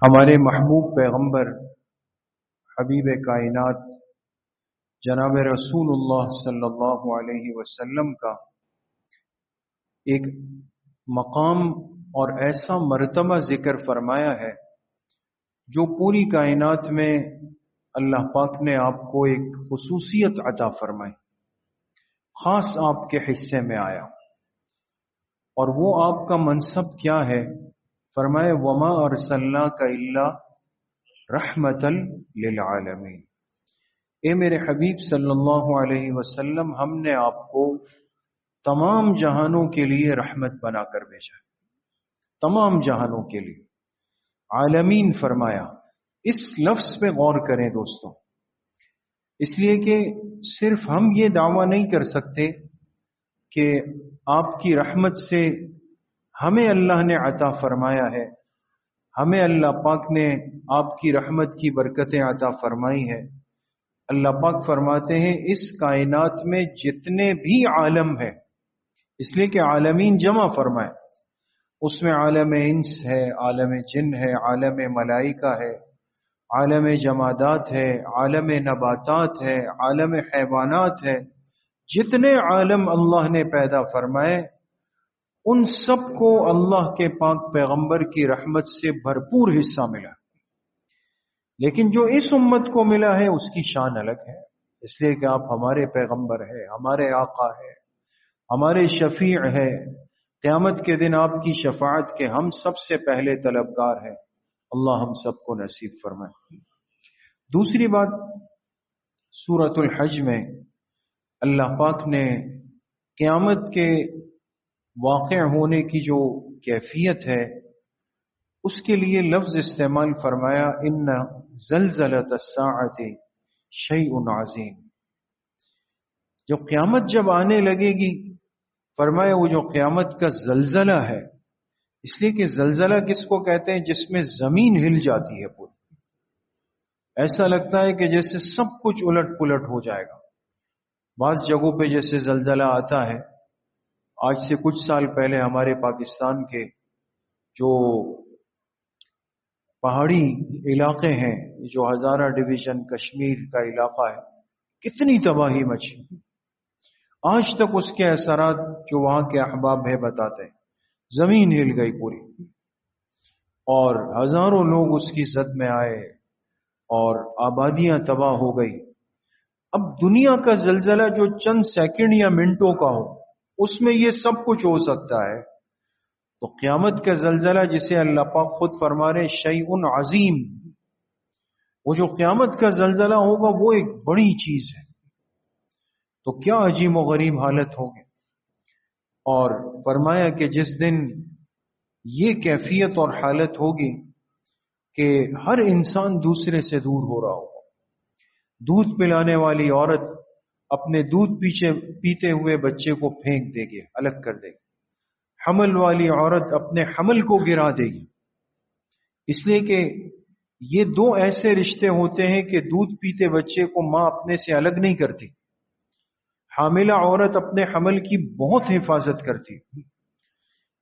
ہمارے محبوب پیغمبر حبیب کائنات جناب رسول اللہ صلی اللہ علیہ وسلم کا ایک مقام اور ایسا مرتبہ ذکر فرمایا ہے جو پوری کائنات میں اللہ پاک نے آپ کو ایک خصوصیت عطا فرمائی، خاص آپ کے حصے میں آیا، اور وہ آپ کا منصب کیا ہے؟ فرمائے وما ارسلناک الا رحمتا للعالمین، اے میرے حبیب صلی اللہ علیہ وسلم، ہم نے آپ کو تمام جہانوں کے لیے رحمت بنا کر بھیجا، تمام جہانوں کے لیے۔ عالمین فرمایا، اس لفظ پہ غور کریں دوستوں، اس لیے کہ صرف ہم یہ دعویٰ نہیں کر سکتے کہ آپ کی رحمت سے ہمیں اللہ نے عطا فرمایا ہے، ہمیں اللہ پاک نے آپ کی رحمت کی برکتیں عطا فرمائی ہے۔ اللہ پاک فرماتے ہیں اس کائنات میں جتنے بھی عالم ہے، اس لیے کہ عالمین جمع فرمائے، اس میں عالم انس ہے، عالم جن ہے، عالم ملائکہ ہے، عالم جمادات ہے، عالم نباتات ہے، عالم حیوانات ہے، جتنے عالم اللہ نے پیدا فرمائے ان سب کو اللہ کے پاک پیغمبر کی رحمت سے بھرپور حصہ ملا، لیکن جو اس امت کو ملا ہے اس کی شان الگ ہے، اس لیے کہ آپ ہمارے پیغمبر ہیں، ہمارے آقا ہے، ہمارے شفیع ہے، قیامت کے دن آپ کی شفاعت کے ہم سب سے پہلے طلبگار ہیں، اللہ ہم سب کو نصیب فرمائے۔ دوسری بات، سورۃ الحج میں اللہ پاک نے قیامت کے واقع ہونے کی جو کیفیت ہے اس کے لیے لفظ استعمال فرمایا، ان زلزلۃ الساعۃ شیء عظیم، جو قیامت جب آنے لگے گی، فرمایا وہ جو قیامت کا زلزلہ ہے، اس لیے کہ زلزلہ کس کو کہتے ہیں؟ جس میں زمین ہل جاتی ہے پوری، ایسا لگتا ہے کہ جیسے سب کچھ الٹ پلٹ ہو جائے گا۔ بعض جگہوں پہ جیسے زلزلہ آتا ہے، آج سے کچھ سال پہلے ہمارے پاکستان کے جو پہاڑی علاقے ہیں، جو ہزارہ ڈویژن کشمیر کا علاقہ ہے، کتنی تباہی مچی، آج تک اس کے اثرات جو وہاں کے احباب ہیں بتاتے ہیں، زمین ہل گئی پوری اور ہزاروں لوگ اس کی زد میں آئے اور آبادیاں تباہ ہو گئی۔ اب دنیا کا زلزلہ جو چند سیکنڈ یا منٹوں کا ہو، اس میں یہ سب کچھ ہو سکتا ہے، تو قیامت کا زلزلہ جسے اللہ پاک خود فرما رہے شیء عظیم، وہ جو قیامت کا زلزلہ ہوگا وہ ایک بڑی چیز ہے، تو کیا عجیب و غریب حالت ہوگی۔ اور فرمایا کہ جس دن یہ کیفیت اور حالت ہوگی کہ ہر انسان دوسرے سے دور ہو رہا ہوگا، دودھ پلانے والی عورت اپنے دودھ پیتے ہوئے بچے کو پھینک دے گی، الگ کر دے گی، حمل والی عورت اپنے حمل کو گرا دے گی، اس لیے کہ یہ دو ایسے رشتے ہوتے ہیں کہ دودھ پیتے بچے کو ماں اپنے سے الگ نہیں کرتی، حاملہ عورت اپنے حمل کی بہت حفاظت کرتی،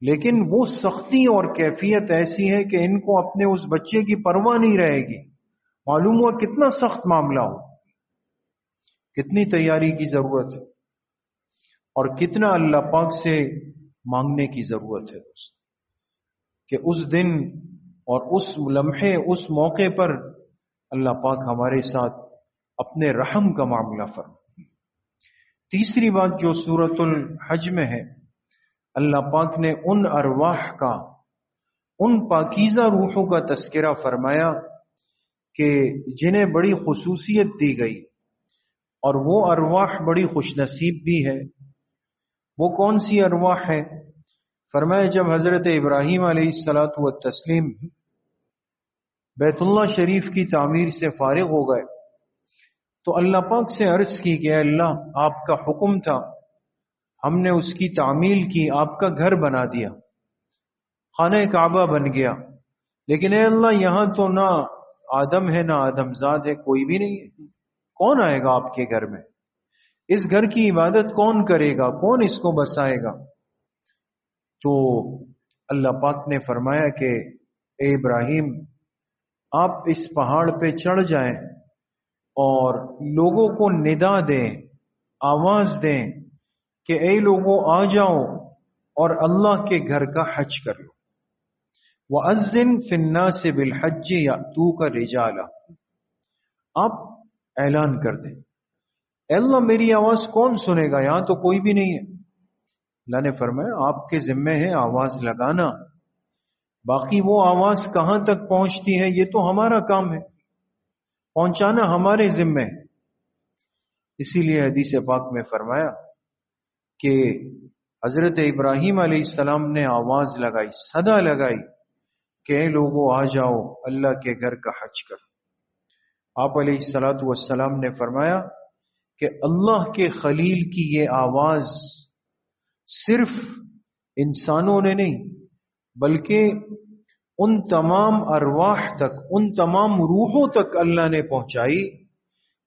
لیکن وہ سختی اور کیفیت ایسی ہے کہ ان کو اپنے اس بچے کی پرواہ نہیں رہے گی۔ معلوم ہوا کتنا سخت معاملہ ہو، کتنی تیاری کی ضرورت ہے اور کتنا اللہ پاک سے مانگنے کی ضرورت ہے دوست، کہ اس دن اور اس لمحے، اس موقع پر اللہ پاک ہمارے ساتھ اپنے رحم کا معاملہ فرمائے۔ تیسری بات جو سورۃ الحج میں ہے، اللہ پاک نے ان ارواح کا، ان پاکیزہ روحوں کا تذکرہ فرمایا کہ جنہیں بڑی خصوصیت دی گئی، اور وہ ارواح بڑی خوش نصیب بھی ہے۔ وہ کون سی ارواح ہے؟ فرمایا جب حضرت ابراہیم علیہ الصلاۃ والتسلیم بیت اللہ شریف کی تعمیر سے فارغ ہو گئے تو اللہ پاک سے عرض کی کہ اے اللہ، آپ کا حکم تھا، ہم نے اس کی تعمیل کی، آپ کا گھر بنا دیا، خانہ کعبہ بن گیا، لیکن اے اللہ یہاں تو نہ آدم ہے، نہ آدم زاد ہے، کوئی بھی نہیں ہے، کون آئے گا آپ کے گھر میں؟ اس گھر کی عبادت کون کرے گا، کون اس کو بسائے گا؟ تو اللہ پاک نے فرمایا کہ اے ابراہیم، آپ اس پہاڑ پہ چڑھ جائیں اور لوگوں کو ندا دیں، آواز دیں کہ اے لوگوں آ جاؤ اور اللہ کے گھر کا حج کر لو۔ وَأَذِّن فِي النَّاسِ بِالْحَجِّ يَأْتُوكَ رِجَالًا، آپ اعلان کر دیں، اے اللہ میری آواز کون سنے گا، یہاں تو کوئی بھی نہیں ہے۔ اللہ نے فرمایا آپ کے ذمے ہے آواز لگانا، باقی وہ آواز کہاں تک پہنچتی ہے یہ تو ہمارا کام ہے، پہنچانا ہمارے ذمے ہے۔ اسی لیے حدیث پاک میں فرمایا کہ حضرت ابراہیم علیہ السلام نے آواز لگائی، صدا لگائی کہ اے لوگوں آ جاؤ اللہ کے گھر کا حج کرو۔ آپ علیہ الصلوۃ والسلام نے فرمایا کہ اللہ کے خلیل کی یہ آواز صرف انسانوں نے نہیں بلکہ ان تمام ارواح تک، ان تمام روحوں تک اللہ نے پہنچائی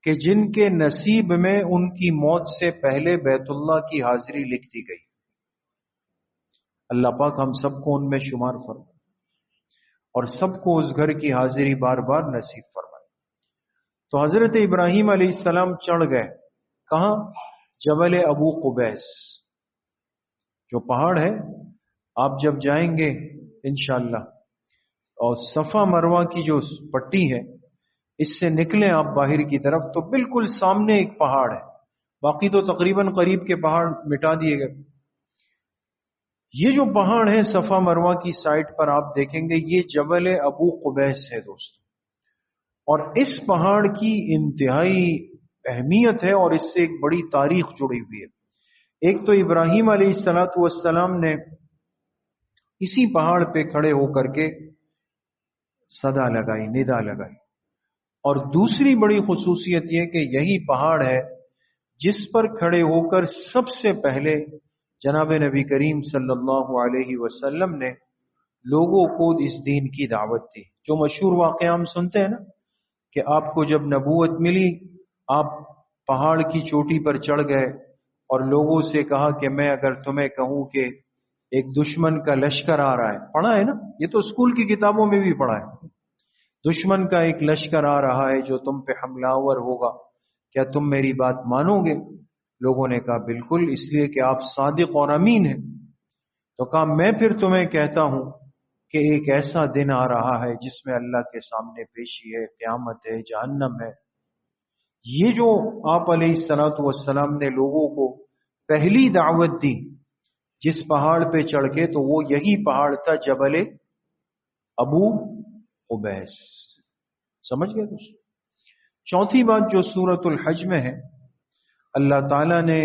کہ جن کے نصیب میں ان کی موت سے پہلے بیت اللہ کی حاضری لکھ دی گئی۔ اللہ پاک ہم سب کو ان میں شمار فرمائے اور سب کو اس گھر کی حاضری بار بار نصیب فرمائے۔ تو حضرت ابراہیم علیہ السلام چڑھ گئے کہاں؟ جبل ابو قبیس، جو پہاڑ ہے، آپ جب جائیں گے انشاءاللہ اور صفا مروہ کی جو پٹی ہے اس سے نکلیں آپ باہر کی طرف تو بالکل سامنے ایک پہاڑ ہے، باقی تو تقریباً قریب کے پہاڑ مٹا دیے گئے۔ یہ جو پہاڑ ہے صفا مروہ کی سائٹ پر آپ دیکھیں گے، یہ جبل ابو قبیس ہے دوستو، اور اس پہاڑ کی انتہائی اہمیت ہے اور اس سے ایک بڑی تاریخ جڑی ہوئی ہے۔ ایک تو ابراہیم علیہ الصلوۃ والسلام نے اسی پہاڑ پہ کھڑے ہو کر کے صدا لگائی، ندا لگائی، اور دوسری بڑی خصوصیت یہ کہ یہی پہاڑ ہے جس پر کھڑے ہو کر سب سے پہلے جناب نبی کریم صلی اللہ علیہ وسلم نے لوگوں کو اس دین کی دعوت دی۔ جو مشہور واقعہ ہم سنتے ہیں نا کہ آپ کو جب نبوت ملی آپ پہاڑ کی چوٹی پر چڑھ گئے اور لوگوں سے کہا کہ میں اگر تمہیں کہوں کہ ایک دشمن کا لشکر آ رہا ہے، پڑھا ہے نا، یہ تو اسکول کی کتابوں میں بھی پڑھا ہے، دشمن کا ایک لشکر آ رہا ہے جو تم پہ حملہ آور ہوگا، کیا تم میری بات مانو گے؟ لوگوں نے کہا بالکل، اس لیے کہ آپ صادق اور امین ہیں۔ تو کہا میں پھر تمہیں کہتا ہوں کہ ایک ایسا دن آ رہا ہے جس میں اللہ کے سامنے پیشی ہے، قیامت ہے، جہنم ہے۔ یہ جو آپ علیہ الصلوۃ والسلام نے لوگوں کو پہلی دعوت دی جس پہاڑ پہ چڑھ کے، تو وہ یہی پہاڑ تھا جبل ابو قبیس۔ سمجھ گئے دوستو؟ چوتھی بات جو سورۃ الحج میں ہے، اللہ تعالیٰ نے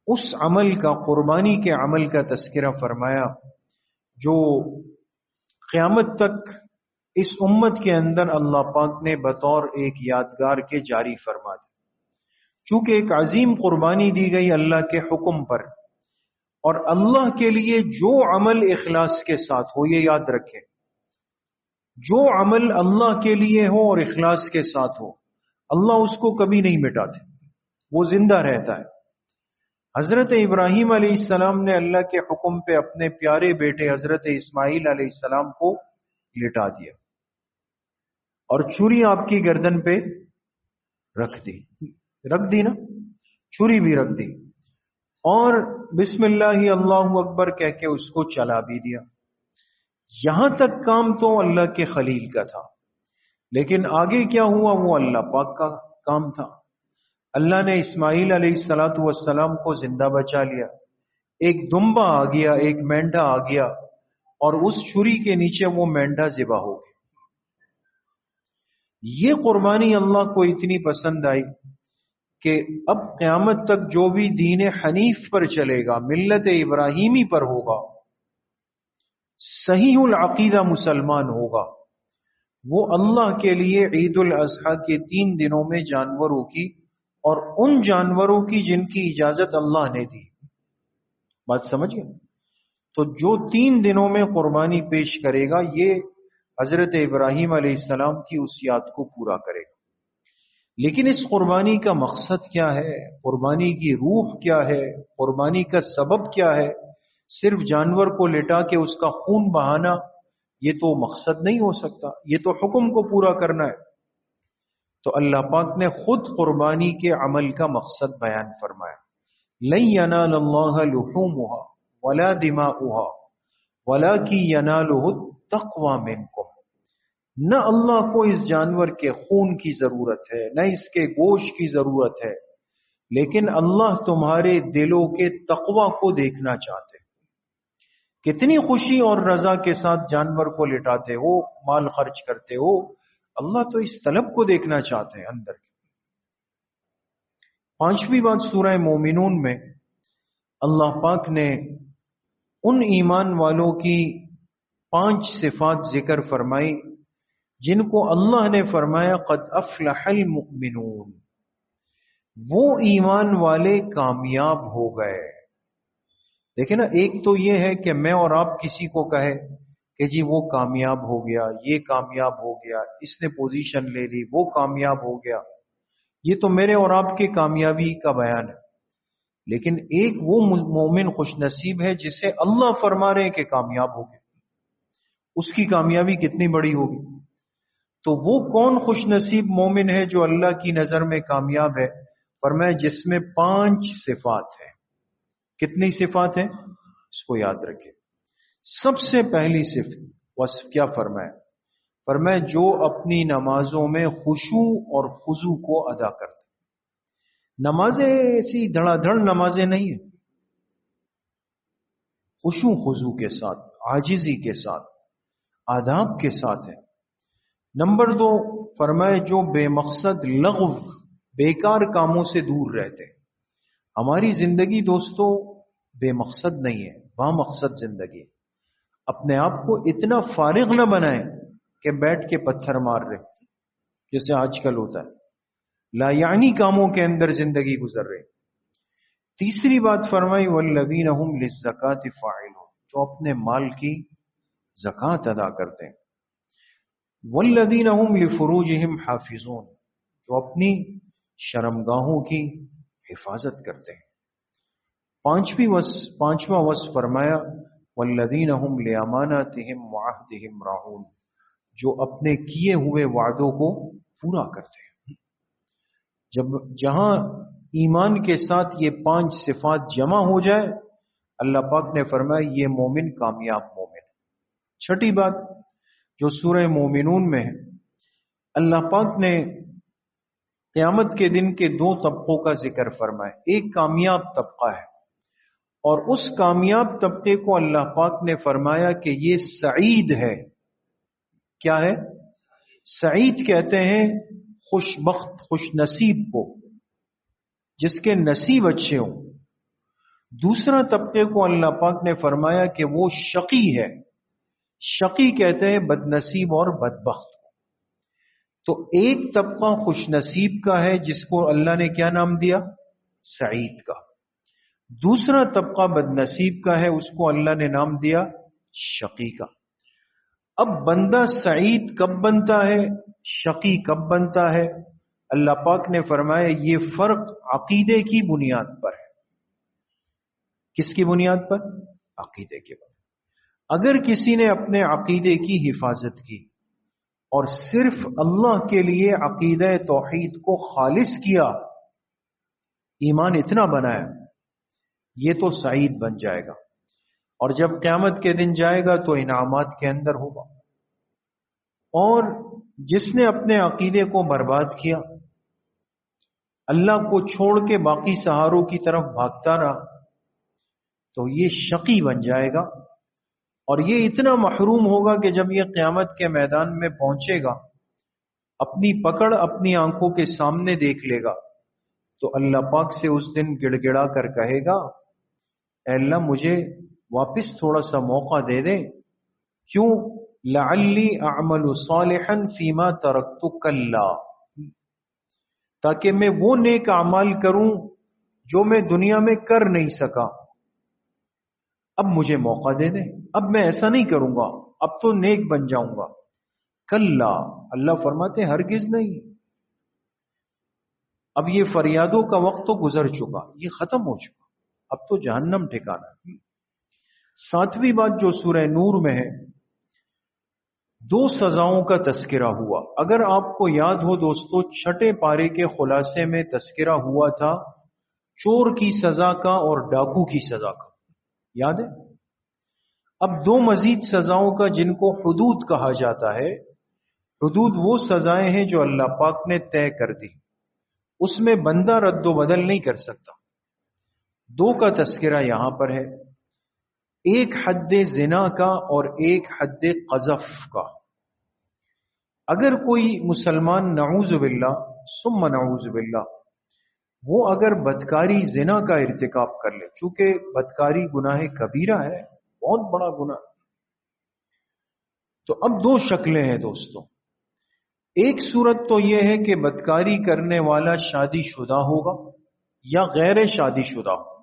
اس عمل کا، قربانی کے عمل کا تذکرہ فرمایا جو قیامت تک اس امت کے اندر اللہ پاک نے بطور ایک یادگار کے جاری فرما دی۔ چونکہ ایک عظیم قربانی دی گئی اللہ کے حکم پر، اور اللہ کے لیے جو عمل اخلاص کے ساتھ ہو، یہ یاد رکھیں، جو عمل اللہ کے لیے ہو اور اخلاص کے ساتھ ہو، اللہ اس کو کبھی نہیں مٹاتے، وہ زندہ رہتا ہے۔ حضرت ابراہیم علیہ السلام نے اللہ کے حکم پہ اپنے پیارے بیٹے حضرت اسماعیل علیہ السلام کو لٹا دیا اور چھری آپ کی گردن پہ رکھ دی نا، چھری بھی رکھ دی، اور بسم اللہ اللہ اکبر کہہ کے اس کو چلا بھی دیا۔ یہاں تک کام تو اللہ کے خلیل کا تھا، لیکن آگے کیا ہوا وہ اللہ پاک کا کام تھا۔ اللہ نے اسماعیل علیہ الصلوۃ والسلام کو زندہ بچا لیا، ایک دمبا آ گیا، ایک مینڈا آ گیا، اور اس چھری کے نیچے وہ مینڈا ذبح ہو گیا۔ یہ قربانی اللہ کو اتنی پسند آئی کہ اب قیامت تک جو بھی دین حنیف پر چلے گا، ملت ابراہیمی پر ہوگا، صحیح العقیدہ مسلمان ہوگا، وہ اللہ کے لیے عید الاضحیٰ کے 3 دنوں میں جانوروں کی، اور ان جانوروں کی جن کی اجازت اللہ نے دی، بات سمجھ گئے؟ تو جو 3 دنوں میں قربانی پیش کرے گا یہ حضرت ابراہیم علیہ السلام کی اس یاد کو پورا کرے گا۔ لیکن اس قربانی کا مقصد کیا ہے؟ قربانی کی روح کیا ہے؟ قربانی کا سبب کیا ہے؟ صرف جانور کو لٹا کے اس کا خون بہانا یہ تو مقصد نہیں ہو سکتا، یہ تو حکم کو پورا کرنا ہے۔ تو اللہ پاک نے خود قربانی کے عمل کا مقصد بیان فرمایا، لن ینال اللہ لحومها ولا دماؤها ولکن ینالہ التقوی منکم۔ نہ اللہ کو اس جانور کے خون کی ضرورت ہے، نہ اس کے گوشت کی ضرورت ہے، لیکن اللہ تمہارے دلوں کے تقوی کو دیکھنا چاہتے ہیں۔ کتنی خوشی اور رضا کے ساتھ جانور کو لٹاتے ہو، مال خرچ کرتے ہو، اللہ تو اس طلب کو دیکھنا چاہتے ہیں اندر کی۔ پانچویں بات سورہ مومنون میں اللہ پاک نے ان ایمان والوں کی 5 صفات ذکر فرمائی جن کو اللہ نے فرمایا قد افلح المؤمنون، وہ ایمان والے کامیاب ہو گئے۔ دیکھیں نا، ایک تو یہ ہے کہ میں اور آپ کسی کو کہے کہ جی وہ کامیاب ہو گیا، یہ کامیاب ہو گیا، اس نے پوزیشن لے لی، وہ کامیاب ہو گیا، یہ تو میرے اور آپ کے کامیابی کا بیان ہے۔ لیکن ایک وہ مومن خوش نصیب ہے جسے اللہ فرما رہے ہیں کہ کامیاب ہو گیا، اس کی کامیابی کتنی بڑی ہوگی۔ تو وہ کون خوش نصیب مومن ہے جو اللہ کی نظر میں کامیاب ہے؟ فرمایا جس میں 5 صفات ہیں۔ کتنی صفات ہیں؟ اس کو یاد رکھیں۔ سب سے پہلی وصف کیا فرمایا؟ فرمایا جو اپنی نمازوں میں خشوع اور خضوع کو ادا کرتے۔ نمازیں ایسی دھڑا دھڑ نمازیں نہیں ہیں، خشوع خضوع کے ساتھ، عاجزی کے ساتھ، آداب کے ساتھ ہے۔ نمبر 2 فرمائے جو بے مقصد لغو، بیکار کاموں سے دور رہتے ہیں۔ ہماری زندگی دوستو بے مقصد نہیں ہے، با مقصد زندگی۔ اپنے آپ کو اتنا فارغ نہ بنائیں کہ بیٹھ کے پتھر مار رہے، جیسے آج کل ہوتا ہے، لا یعنی کاموں کے اندر زندگی گزر رہے۔ تیسری بات فرمائی والذین هم للزکاۃ فاعلون، جو اپنے مال کی زکوٰۃ ادا کرتے ہیں۔ والذین هم لفروجهم حافظون، جو اپنی شرمگاہوں کی حفاظت کرتے ہیں۔ پانچواں وصف فرمایا والذین هم لاماناتهم وعہدهم راعون، جو اپنے کیے ہوئے وعدوں کو پورا کرتے ہیں۔ جہاں ایمان کے ساتھ یہ 5 صفات جمع ہو جائے، اللہ پاک نے فرمایا یہ مومن کامیاب مومن ہے۔ چھٹی بات جو سورہ مومنون میں ہے، اللہ پاک نے قیامت کے دن کے 2 طبقوں کا ذکر فرمایا۔ ایک کامیاب طبقہ ہے، اور اس کامیاب طبقے کو اللہ پاک نے فرمایا کہ یہ سعید ہے۔ کیا ہے؟ سعید کہتے ہیں خوش بخت، خوش نصیب کو، جس کے نصیب اچھے ہوں۔ دوسرا طبقے کو اللہ پاک نے فرمایا کہ وہ شقی ہے۔ شقی کہتے ہیں بد نصیب اور بدبخت کو۔ تو ایک طبقہ خوش نصیب کا ہے جس کو اللہ نے کیا نام دیا؟ سعید کا۔ دوسرا طبقہ بد نصیب کا ہے، اس کو اللہ نے نام دیا شقی کا۔ اب بندہ سعید کب بنتا ہے، شقی کب بنتا ہے؟ اللہ پاک نے فرمایا یہ فرق عقیدے کی بنیاد پر ہے۔ کس کی بنیاد پر؟ عقیدے کے بنیاد۔ اگر کسی نے اپنے عقیدے کی حفاظت کی اور صرف اللہ کے لیے عقیدہ توحید کو خالص کیا، ایمان اتنا بنایا، یہ تو سعید بن جائے گا، اور جب قیامت کے دن جائے گا تو انعامات کے اندر ہوگا۔ اور جس نے اپنے عقیدے کو برباد کیا، اللہ کو چھوڑ کے باقی سہاروں کی طرف بھاگتا رہا، تو یہ شقی بن جائے گا، اور یہ اتنا محروم ہوگا کہ جب یہ قیامت کے میدان میں پہنچے گا، اپنی پکڑ اپنی آنکھوں کے سامنے دیکھ لے گا، تو اللہ پاک سے اس دن گڑ گڑا کر کہے گا اے اللہ مجھے واپس تھوڑا سا موقع دے دے، کیوں؟ لعلی اعمل صالحا فیما ترکت کلا، تاکہ میں وہ نیک اعمال کروں جو میں دنیا میں کر نہیں سکا، اب مجھے موقع دے دے، اب میں ایسا نہیں کروں گا، اب تو نیک بن جاؤں گا۔ کلا، اللہ فرماتے ہرگز نہیں، اب یہ فریادوں کا وقت تو گزر چکا، یہ ختم ہو چکا، اب تو جہنم ٹھکانا ہے۔ ساتویں بات جو سورہ نور میں ہے، دو سزاؤں کا تذکرہ ہوا۔ اگر آپ کو یاد ہو دوستو، چھٹے پارے کے خلاصے میں تذکرہ ہوا تھا چور کی سزا کا اور ڈاکو کی سزا کا، یاد ہے؟ اب دو مزید سزاؤں کا جن کو حدود کہا جاتا ہے۔ حدود وہ سزائیں ہیں جو اللہ پاک نے طے کر دی، اس میں بندہ رد و بدل نہیں کر سکتا۔ دو کا تذکرہ یہاں پر ہے، ایک حد زنا کا اور ایک حد قذف کا۔ اگر کوئی مسلمان نعوذ باللہ ثم نعوذ باللہ وہ اگر بدکاری زنا کا ارتکاب کر لے، چونکہ بدکاری گناہ کبیرہ ہے، بہت بڑا گناہ، تو اب دو شکلیں ہیں دوستوں۔ ایک صورت تو یہ ہے کہ بدکاری کرنے والا شادی شدہ ہوگا یا غیر شادی شدہ ہوگا،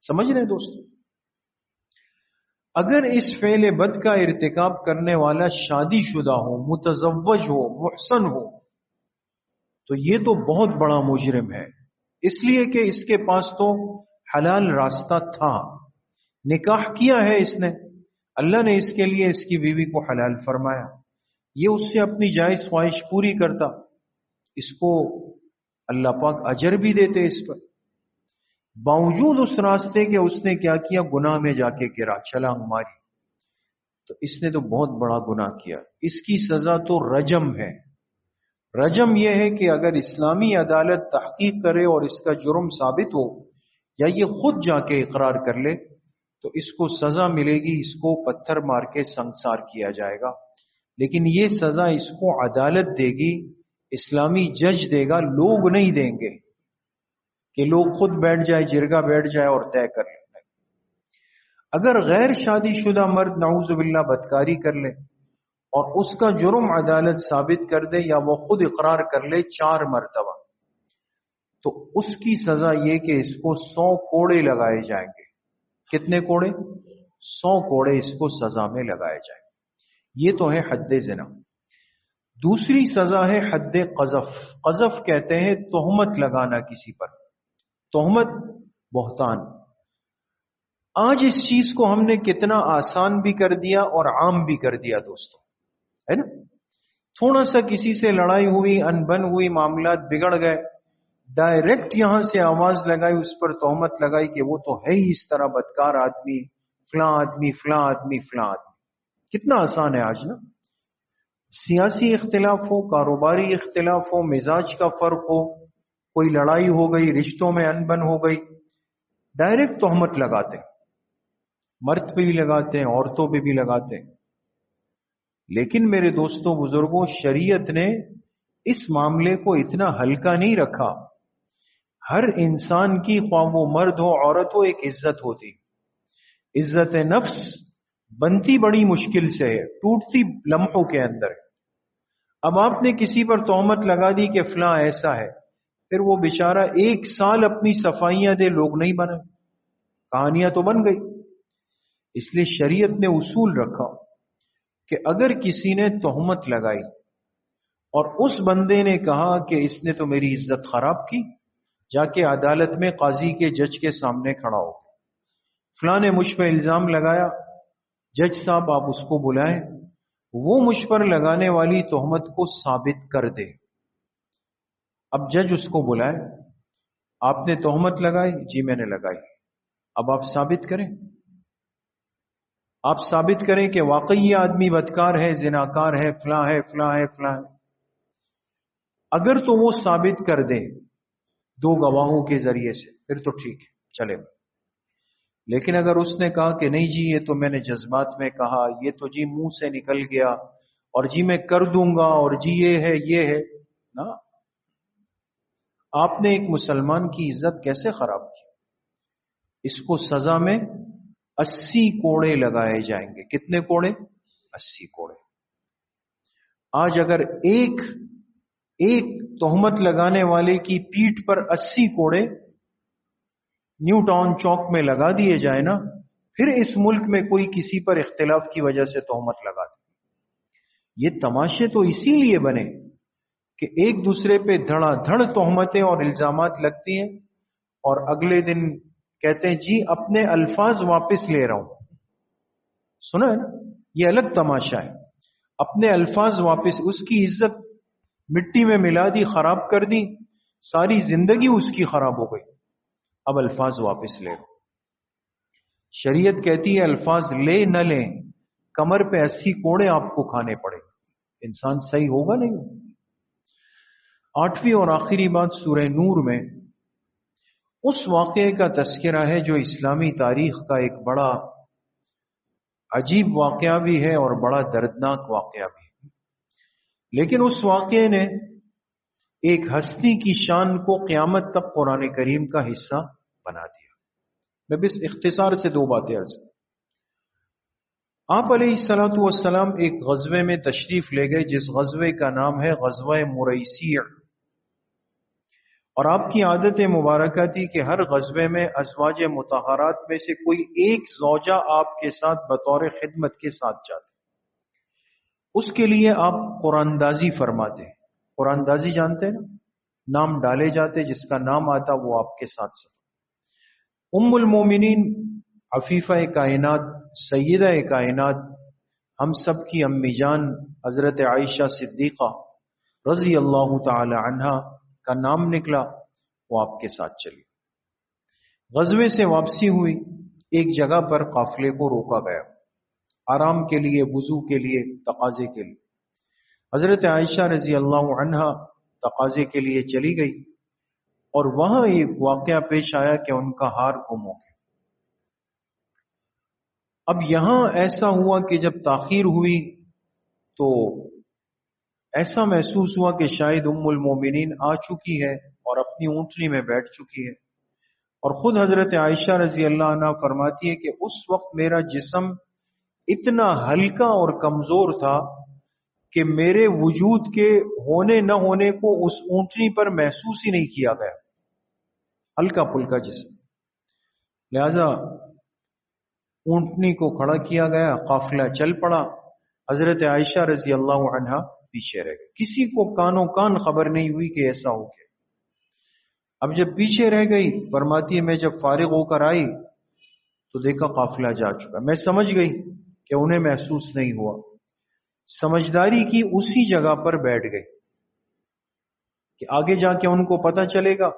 سمجھ رہے ہیں دوستوں؟ اگر اس فعل بد کا ارتکاب کرنے والا شادی شدہ ہو، متزوج ہو، محسن ہو، تو یہ تو بہت بڑا مجرم ہے، اس لیے کہ اس کے پاس تو حلال راستہ تھا، نکاح کیا ہے اس نے، اللہ نے اس کے لیے اس کی بیوی کو حلال فرمایا، یہ اس سے اپنی جائز خواہش پوری کرتا، اس کو اللہ پاک اجر بھی دیتے اس پر۔ باوجود اس راستے کے اس نے کیا کیا؟ گناہ میں جا کے گرا، چھلانگ ماری، تو اس نے تو بہت بڑا گناہ کیا، اس کی سزا تو رجم ہے۔ رجم یہ ہے کہ اگر اسلامی عدالت تحقیق کرے اور اس کا جرم ثابت ہو یا یہ خود جا کے اقرار کر لے تو اس کو سزا ملے گی، اس کو پتھر مار کے سنسار کیا جائے گا، لیکن یہ سزا اس کو عدالت دے گی، اسلامی جج دے گا، لوگ نہیں دیں گے کہ لوگ خود بیٹھ جائے، جرگہ بیٹھ جائے اور طے کر لیں۔ اگر غیر شادی شدہ مرد نعوذ باللہ بدکاری کر لے اور اس کا جرم عدالت ثابت کر دے یا وہ خود اقرار کر لے 4 مرتبہ، تو اس کی سزا یہ کہ اس کو 100 کوڑے لگائے جائیں گے۔ کتنے کوڑے؟ 100 کوڑے اس کو سزا میں لگائے جائیں گے۔ یہ تو ہے حد زنا۔ دوسری سزا ہے حد قذف۔ قذف کہتے ہیں تہمت لگانا کسی پر، تہمت، بہتان۔ آج اس چیز کو ہم نے کتنا آسان بھی کر دیا اور عام بھی کر دیا دوستوں، ہے نا؟ تھوڑا سا کسی سے لڑائی ہوئی، انبن ہوئی، معاملات بگڑ گئے، ڈائریکٹ یہاں سے آواز لگائی، اس پر تہمت لگائی کہ وہ تو ہے ہی اس طرح بدکار آدمی، فلاں آدمی فلاں آدمی فلاں آدمی۔ کتنا آسان ہے آج نا؟ سیاسی اختلاف ہو، کاروباری اختلاف ہو، مزاج کا فرق ہو، کوئی لڑائی ہو گئی، رشتوں میں انبن ہو گئی، ڈائریکٹ تہمت لگاتے ہیں، مرد پہ بھی لگاتے ہیں، عورتوں پہ بھی لگاتے ہیں۔ لیکن میرے دوستوں بزرگوں، شریعت نے اس معاملے کو اتنا ہلکا نہیں رکھا۔ ہر انسان کی، خواہ وہ مرد ہو عورت ہو، ایک عزت ہوتی، عزت نفس بنتی بڑی مشکل سے ہے، ٹوٹتی لمحوں کے اندر۔ اب آپ نے کسی پر تہمت لگا دی کہ فلاں ایسا ہے، پھر وہ بیچارہ 1 سال اپنی صفائیاں دے، لوگ نہیں بنے، کہانیاں تو بن گئی۔ اس لیے شریعت نے اصول رکھا کہ اگر کسی نے تہمت لگائی اور اس بندے نے کہا کہ اس نے تو میری عزت خراب کی، جا کے عدالت میں قاضی کے، جج کے سامنے کھڑا ہو، فلاں نے مجھ پہ الزام لگایا، جج صاحب آپ اس کو بلائیں، وہ مجھ پر لگانے والی تہمت کو ثابت کر دے۔ اب جج اس کو بلائے، آپ نے تہمت لگائی؟ جی میں نے لگائی۔ اب آپ ثابت کریں، آپ ثابت کریں کہ واقعی یہ آدمی بدکار ہے، زناکار ہے، فلاں ہے فلاں ہے فلاں ہے۔ اگر تو وہ ثابت کر دے 2 گواہوں کے ذریعے سے، پھر تو ٹھیک ہے، چلے۔ لیکن اگر اس نے کہا کہ نہیں جی یہ تو میں نے جذبات میں کہا، یہ تو جی منہ سے نکل گیا، اور جی میں کر دوں گا، اور جی یہ ہے نا، آپ نے ایک مسلمان کی عزت کیسے خراب کی؟ اس کو سزا میں 80 کوڑے لگائے جائیں گے۔ کتنے کوڑے؟ 80 کوڑے۔ آج اگر ایک تہمت لگانے والے کی پیٹھ پر 80 کوڑے نیو ٹاؤن چوک میں لگا دیے جائے نا، پھر اس ملک میں کوئی کسی پر اختلاف کی وجہ سے تہمت لگا دے۔ یہ تماشے تو اسی لیے بنے کہ ایک دوسرے پہ دھڑا دھڑ تہمتیں اور الزامات لگتی ہیں، اور اگلے دن کہتے ہیں جی اپنے الفاظ واپس لے رہا ہوں۔ سنا ہے نا، یہ الگ تماشا ہے۔ اپنے الفاظ واپس، اس کی عزت مٹی میں ملا دی، خراب کر دی، ساری زندگی اس کی خراب ہو گئی، اب الفاظ واپس لے رہا ہوں۔ شریعت کہتی ہے الفاظ لے نہ لیں، کمر پہ 80 کوڑے آپ کو کھانے پڑے، انسان صحیح ہوگا نہیں۔ 8ویں اور آخری بات سورہ نور میں اس واقعے کا تذکرہ ہے جو اسلامی تاریخ کا ایک بڑا عجیب واقعہ بھی ہے اور بڑا دردناک واقعہ بھی ہے، لیکن اس واقعے نے ایک ہستی کی شان کو قیامت تک قرآن کریم کا حصہ بنا دیا۔ میں بس اختصار سے 2 باتیں عرض کروں۔ آپ علیہ الصلوۃ والسلام ایک غزوے میں تشریف لے گئے جس غزوے کا نام ہے غزوہ مریسیع، اور آپ کی عادت مبارکہ تھی کہ ہر غزوے میں ازواج مطہرات میں سے کوئی ایک زوجہ آپ کے ساتھ بطور خدمت کے ساتھ جاتے، اس کے لیے آپ قرآن دازی فرماتے ہیں۔ قرآن دازی جانتے ہیں نا، نام ڈالے جاتے، جس کا نام آتا وہ آپ کے ساتھ ساتھ۔ ام المومنین عفیفہ کائنات، سیدہ کائنات، ہم سب کی امی جان حضرت عائشہ صدیقہ رضی اللہ تعالی عنہا کا نام نکلا، وہ آپ کے ساتھ چلی۔ غزوے سے واپسی ہوئی، ایک جگہ پر قافلے کو روکا گیا، آرام کے لیے، وضو کے لیے، تقاضے کے لیے۔ حضرت عائشہ رضی اللہ عنہا تقاضے کے لیے چلی گئی، اور وہاں ایک واقعہ پیش آیا کہ ان کا ہار گم ہو گیا۔ اب یہاں ایسا ہوا کہ جب تاخیر ہوئی تو ایسا محسوس ہوا کہ شاید ام المومنین آ چکی ہے اور اپنی اونٹنی میں بیٹھ چکی ہے، اور خود حضرت عائشہ رضی اللہ عنہ فرماتی ہے کہ اس وقت میرا جسم اتنا ہلکا اور کمزور تھا کہ میرے وجود کے ہونے نہ ہونے کو اس اونٹنی پر محسوس ہی نہیں کیا گیا، ہلکا پھلکا جسم۔ لہذا اونٹنی کو کھڑا کیا گیا، قافلہ چل پڑا، حضرت عائشہ رضی اللہ عنہا پیچھے رہ گئی، کسی کو کانوں کان خبر نہیں ہوئی کہ ایسا ہو گیا۔ اب جب پیچھے رہ گئی، فرماتی ہے میں جب فارغ ہو کر آئی تو دیکھا قافلہ جا چکا، میں سمجھ گئی کہ انہیں محسوس نہیں ہوا، سمجھداری کی اسی جگہ پر بیٹھ گئی کہ آگے جا کے ان کو پتہ چلے گا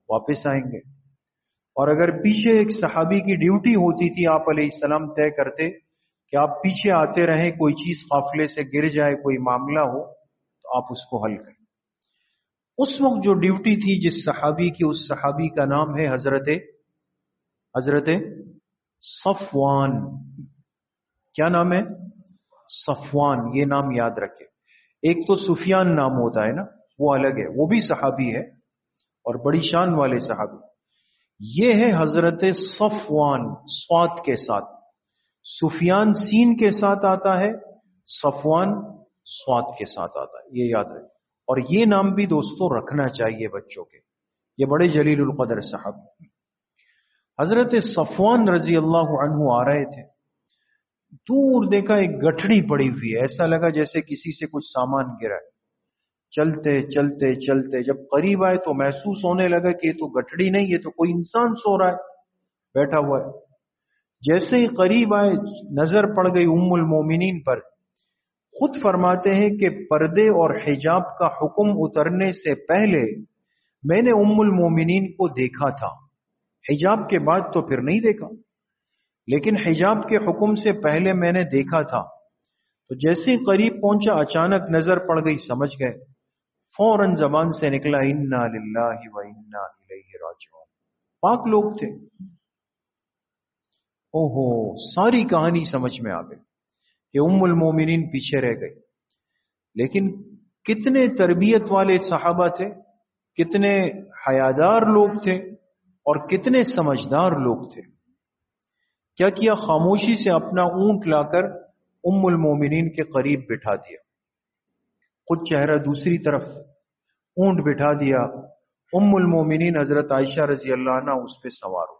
واپس آئیں گے، اور اگر پیچھے ایک صحابی کی ڈیوٹی ہوتی تھی، آپ علیہ السلام طے کرتے کہ آپ پیچھے آتے رہیں، کوئی چیز قافلے سے گر جائے، کوئی معاملہ ہو تو آپ اس کو حل کریں۔ اس وقت جو ڈیوٹی تھی جس صحابی کی، اس صحابی کا نام ہے حضرت صفوان۔ کیا نام ہے؟ صفوان، یہ نام یاد رکھے۔ ایک تو سفیان نام ہوتا ہے نا، وہ الگ ہے، وہ بھی صحابی ہے اور بڑی شان والے صحابی۔ یہ ہے حضرت صفوان، صاد کے ساتھ، سفیان سین کے ساتھ آتا ہے، صفوان صاد کے ساتھ آتا ہے، یہ یاد رکھیں۔ اور یہ نام بھی دوستوں رکھنا چاہیے بچوں کے، یہ بڑے جلیل القدر صحابی۔ حضرت صفوان رضی اللہ عنہ آ رہے تھے، دور دیکھا ایک گٹھڑی پڑی ہوئی ہے، ایسا لگا جیسے کسی سے کچھ سامان گرا ہے۔ چلتے چلتے چلتے جب قریب آئے تو محسوس ہونے لگا کہ یہ تو گٹھڑی نہیں، یہ تو کوئی انسان سو رہا ہے، بیٹھا ہوا ہے۔ جیسے ہی قریب آئے نظر پڑ گئی ام المومنین پر۔ خود فرماتے ہیں کہ پردے اور حجاب کا حکم اترنے سے پہلے میں نے ام المومنین کو دیکھا تھا، حجاب کے بعد تو پھر نہیں دیکھا، لیکن حجاب کے حکم سے پہلے میں نے دیکھا تھا۔ تو جیسے ہی قریب پہنچا اچانک نظر پڑ گئی، سمجھ گئے، فوراً زبان سے نکلا انا للہ و انا الیہ راجعون۔ پاک لوگ تھے، اوہو، ساری کہانی سمجھ میں آ گئی کہ ام المومنین پیچھے رہ گئی۔ لیکن کتنے تربیت والے صحابہ تھے، کتنے حیادار لوگ تھے، اور کتنے سمجھدار لوگ تھے۔ کیا کیا؟ خاموشی سے اپنا اونٹ لا کر ام المومنین کے قریب بٹھا دیا، خود چہرہ دوسری طرف، اونٹ بٹھا دیا۔ ام المومنین حضرت عائشہ رضی اللہ عنہ اس پہ سوار ہو،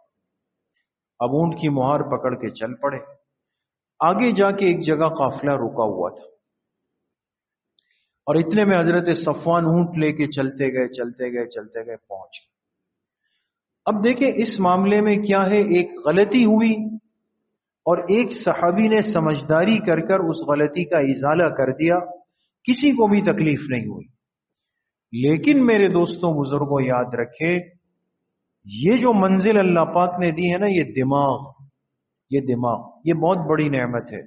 اب اونٹ کی مہار پکڑ کے چل پڑے۔ آگے جا کے ایک جگہ قافلہ رکا ہوا تھا، اور اتنے میں حضرت صفوان اونٹ لے کے چلتے گئے پہنچ گئے۔ اب دیکھیں اس معاملے میں کیا ہے، ایک غلطی ہوئی اور ایک صحابی نے سمجھداری کر کر اس غلطی کا ازالہ کر دیا، کسی کو بھی تکلیف نہیں ہوئی۔ لیکن میرے دوستوں بزرگوں یاد رکھے، یہ جو منزل اللہ پاک نے دی ہے نا، یہ دماغ یہ بہت بڑی نعمت ہے۔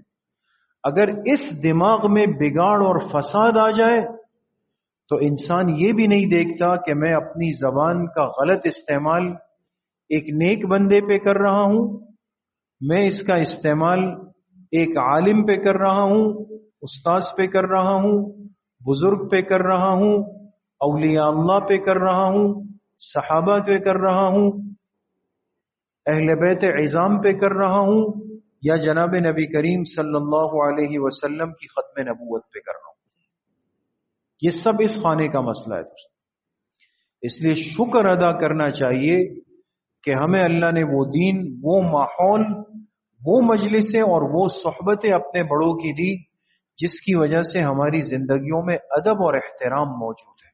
اگر اس دماغ میں بگاڑ اور فساد آ جائے تو انسان یہ بھی نہیں دیکھتا کہ میں اپنی زبان کا غلط استعمال ایک نیک بندے پہ کر رہا ہوں، میں اس کا استعمال ایک عالم پہ کر رہا ہوں، استاذ پہ کر رہا ہوں، بزرگ پہ کر رہا ہوں، اولیاء اللہ پہ کر رہا ہوں، صحابہ پہ کر رہا ہوں، اہل بیت عظام پہ کر رہا ہوں، یا جناب نبی کریم صلی اللہ علیہ وسلم کی ختم نبوت پہ کر رہا ہوں۔ یہ سب اس خانے کا مسئلہ ہے دوست۔ اس لیے شکر ادا کرنا چاہیے کہ ہمیں اللہ نے وہ دین، وہ ماحول، وہ مجلسیں اور وہ صحبتیں اپنے بڑوں کی دی جس کی وجہ سے ہماری زندگیوں میں ادب اور احترام موجود ہے۔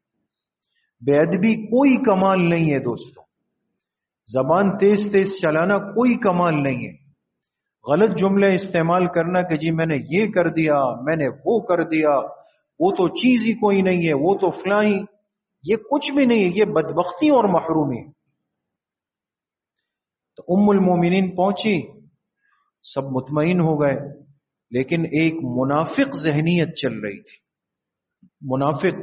بے ادبی کوئی کمال نہیں ہے دوستوں، زبان تیز چلانا کوئی کمال نہیں ہے، غلط جملے استعمال کرنا کہ جی میں نے یہ کر دیا، میں نے وہ کر دیا، وہ تو چیز ہی کوئی نہیں ہے، وہ تو فلاں ہی، یہ کچھ بھی نہیں ہے، یہ بدبختی اور محرومی۔ تو ام المومنین پہنچی، سب مطمئن ہو گئے، لیکن ایک منافق ذہنیت چل رہی تھی۔ منافق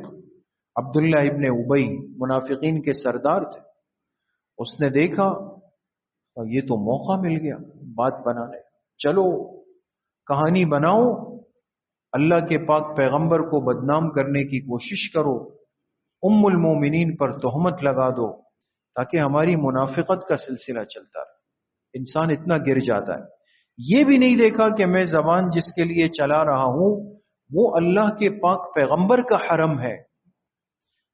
عبداللہ ابن ابی منافقین کے سردار تھے، اس نے دیکھا یہ تو موقع مل گیا بات بنانے، چلو کہانی بناؤ، اللہ کے پاک پیغمبر کو بدنام کرنے کی کوشش کرو، ام المومنین پر تہمت لگا دو تاکہ ہماری منافقت کا سلسلہ چلتا رہے۔ انسان اتنا گر جاتا ہے، یہ بھی نہیں دیکھا کہ میں زبان جس کے لیے چلا رہا ہوں وہ اللہ کے پاک پیغمبر کا حرم ہے،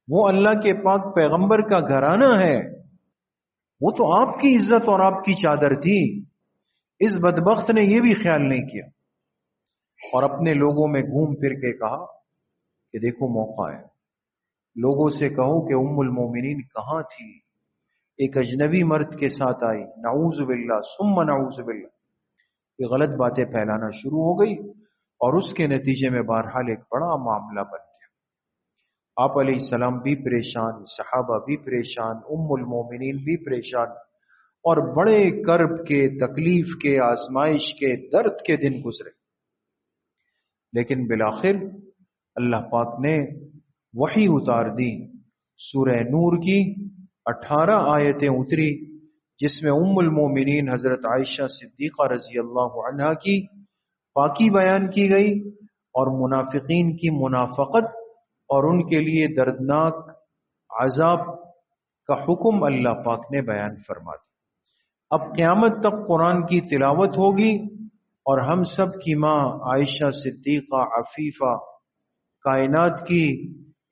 وہ اللہ کے پاک پیغمبر کا گھرانہ ہے، وہ تو آپ کی عزت اور آپ کی چادر تھی۔ اس بدبخت نے یہ بھی خیال نہیں کیا اور اپنے لوگوں میں گھوم پھر کے کہا کہ دیکھو موقع ہے، لوگوں سے کہو کہ ام المومنین کہاں تھی، ایک اجنبی مرد کے ساتھ آئی، نعوذ باللہ ثم نعوذ باللہ۔ یہ غلط باتیں پھیلانا شروع ہو گئی اور اس کے نتیجے میں بہرحال ایک بڑا معاملہ بن گیا۔ آپ علیہ السلام بھی پریشان، صحابہ بھی پریشان، ام المومنین بھی پریشان، اور بڑے کرب کے، تکلیف کے، آزمائش کے، درد کے دن گزرے۔ لیکن بالآخر اللہ پاک نے وحی اتار دی، سورہ نور کی 18 آیتیں اتری جس میں ام المومنین حضرت عائشہ صدیقہ رضی اللہ عنہا کی پاکی بیان کی گئی اور منافقین کی منافقت اور ان کے لیے دردناک عذاب کا حکم اللہ پاک نے بیان فرما دیا۔ اب قیامت تک قرآن کی تلاوت ہوگی اور ہم سب کی ماں عائشہ صدیقہ عفیفہ کائنات کی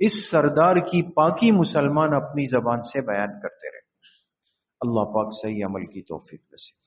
اس سردار کی پاکی مسلمان اپنی زبان سے بیان کرتے رہے۔ اللہ پاک صحیح عمل کی توفیق نصیب